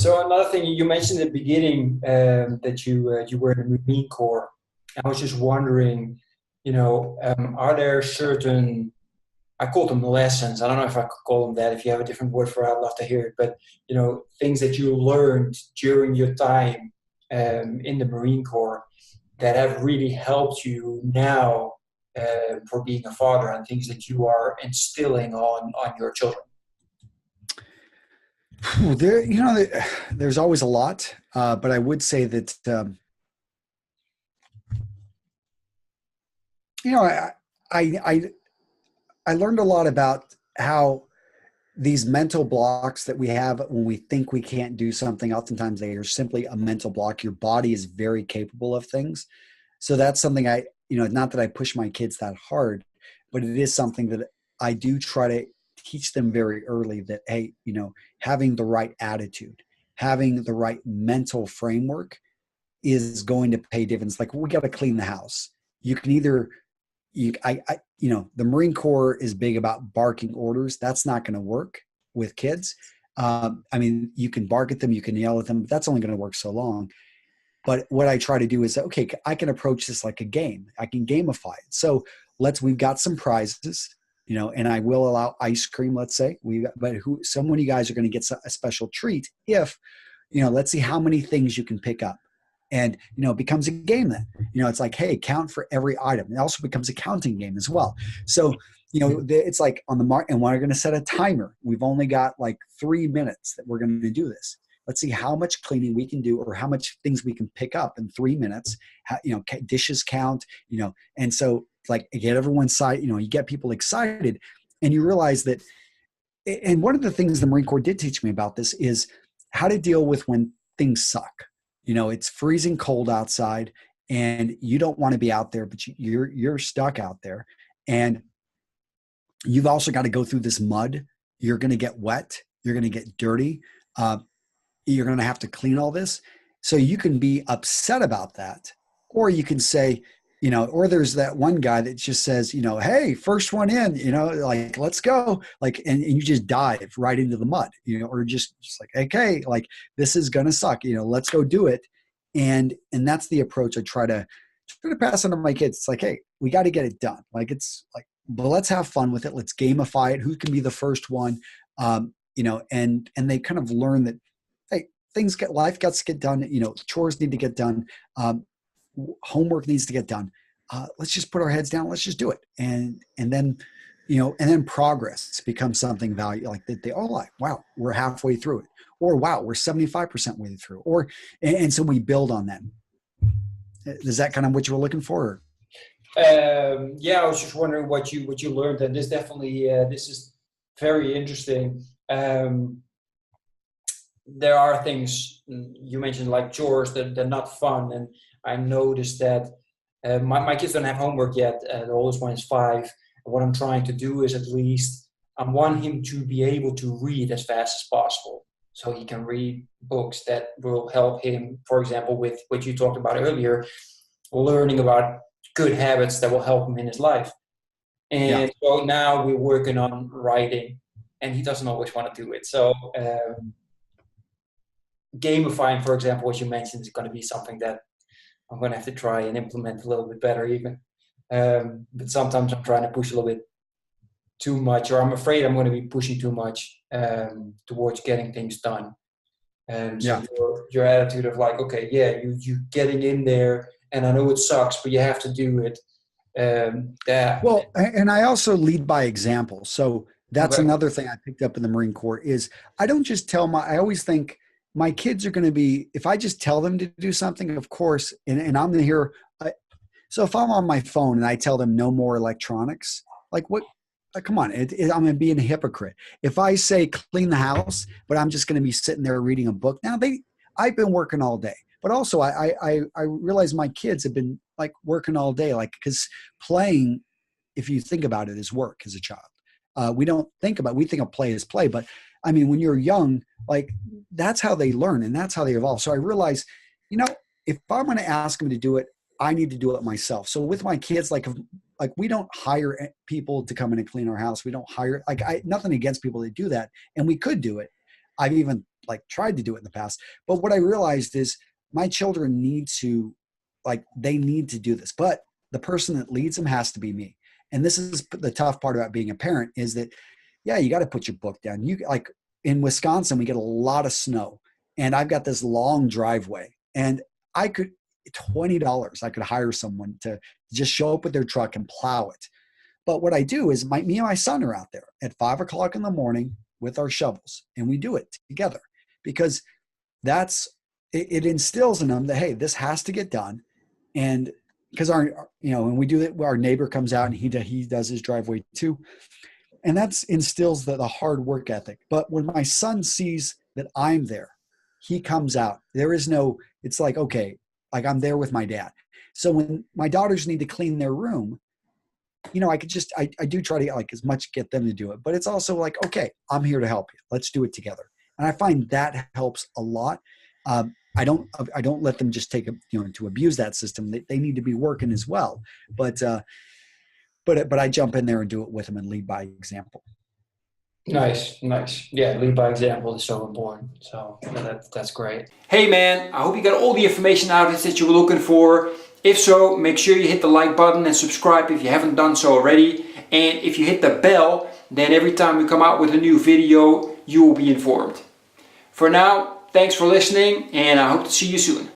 So another thing you mentioned at the beginning, that you were in the Marine Corps. I was just wondering, are there certain, I call them lessons. I don't know if I could call them that. If you have a different word for it, I'd love to hear it. But things that you learned during your time in the Marine Corps that have really helped you now, for being a father, and things that you are instilling on your children. There, there's always a lot, but I would say that you know, I, I I learned a lot about how these mental blocks that we have when we think we can't do something, oftentimes they are simply a mental block. Your body is very capable of things. So that's something not that I push my kids that hard, but it is something that I do try to teach them very early that, hey, having the right attitude, having the right mental framework is going to pay dividends. Like, we got to clean the house. You can either the Marine Corps is big about barking orders. That's not going to work with kids. You can bark at them, you can yell at them, but that's only going to work so long. But what I try to do is, okay, I can approach this like a game. I can gamify it. So we've got some prizes, and I will allow ice cream, let's say. Some of you guys are going to get a special treat if, let's see how many things you can pick up. And, it becomes a game then. It's like, hey, count for every item. It also becomes a counting game as well. So, it's like on the mark, and we're going to set a timer. We've only got like 3 minutes that we're going to do this. Let's see how much cleaning we can do, or how much things we can pick up in 3 minutes. Dishes count, and so like, get everyone excited, you get people excited, and you realize that. And one of the things the Marine Corps did teach me about this is how to deal with when things suck. It's freezing cold outside and you don't want to be out there, but you're stuck out there, and you've also got to go through this mud. You're going to get wet. You're going to get dirty. You're going to have to clean all this. So you can be upset about that, or you can say, or there's that one guy that just says, hey, first one in, like, let's go. Like, and you just dive right into the mud, or just like, okay, like, this is going to suck, let's go do it. And that's the approach I try to pass on to my kids. It's like, hey, we got to get it done. Like, it's like, but let's have fun with it. Let's gamify it. Who can be the first one? And they kind of learn that, hey, life gets to get done. Chores need to get done. Homework needs to get done. Let's just put our heads down. Let's just do it. And then progress becomes something valuable. Like wow, we're halfway through it, or wow, we're 75% way through, and so we build on that. Is that kind of what you were looking for? Yeah, I was just wondering what you learned, and this definitely, this is very interesting. There are things you mentioned, like chores, that they're not fun, and I noticed that my kids don't have homework yet. The oldest one is 5. And what I'm trying to do is, at least, I want him to be able to read as fast as possible, so he can read books that will help him, for example, with what you talked about earlier, learning about good habits that will help him in his life. And so now we're working on writing, and he doesn't always want to do it. So gamifying, for example, as you mentioned, is going to be something that I'm going to have to try and implement a little bit better even. But sometimes I'm trying to push a little bit too much, or I'm afraid I'm going to be pushing too much towards getting things done. Your attitude of like, okay, yeah, you getting in there, and I know it sucks, but you have to do it. Well, and I also lead by example. So that's another thing I picked up in the Marine Corps is I don't just I always think my kids are going to be, if I just tell them to do something, of course, and I'm here. So if I'm on my phone and I tell them no more electronics, like what? Come on, I'm going to be a hypocrite. If I say clean the house, but I'm just going to be sitting there reading a book. Now I've been working all day, but also I realize my kids have been like working all day, like, because playing, if you think about it, is work as a child. We think of play as play, but I mean, when you're young, like, that's how they learn and that's how they evolve. So I realize, if I'm going to ask them to do it, I need to do it myself. So with my kids, like we don't hire people to come in and clean our house. We don't hire, nothing against people that do that. And we could do it. I've even like tried to do it in the past. But what I realized is my children need to, like, they need to do this, but the person that leads them has to be me. And this is the tough part about being a parent, is that, yeah, you got to put your book down. You, like, in Wisconsin, we get a lot of snow, and I've got this long driveway, and I could, $20, I could hire someone to just show up with their truck and plow it. But what I do is me and my son are out there at 5 o'clock in the morning with our shovels, and we do it together, because it instills in them that, hey, this has to get done. And because when we do it, our neighbor comes out and he does his driveway too. And that instills the hard work ethic. But when my son sees that I'm there, he comes out. It's like, okay, like I'm there with my dad. So when my daughters need to clean their room, I do try to, like, as much get them to do it, but it's also like, okay, I'm here to help you. Let's do it together. And I find that helps a lot. I don't let them just take to abuse that system. They need to be working as well. But I jump in there and do it with them and lead by example. Nice. Yeah, lead by example is so important. So that's great. Hey man, I hope you got all the information out of this that you were looking for. If so, make sure you hit the like button and subscribe if you haven't done so already. And if you hit the bell, then every time we come out with a new video, you will be informed. For now, thanks for listening, and I hope to see you soon.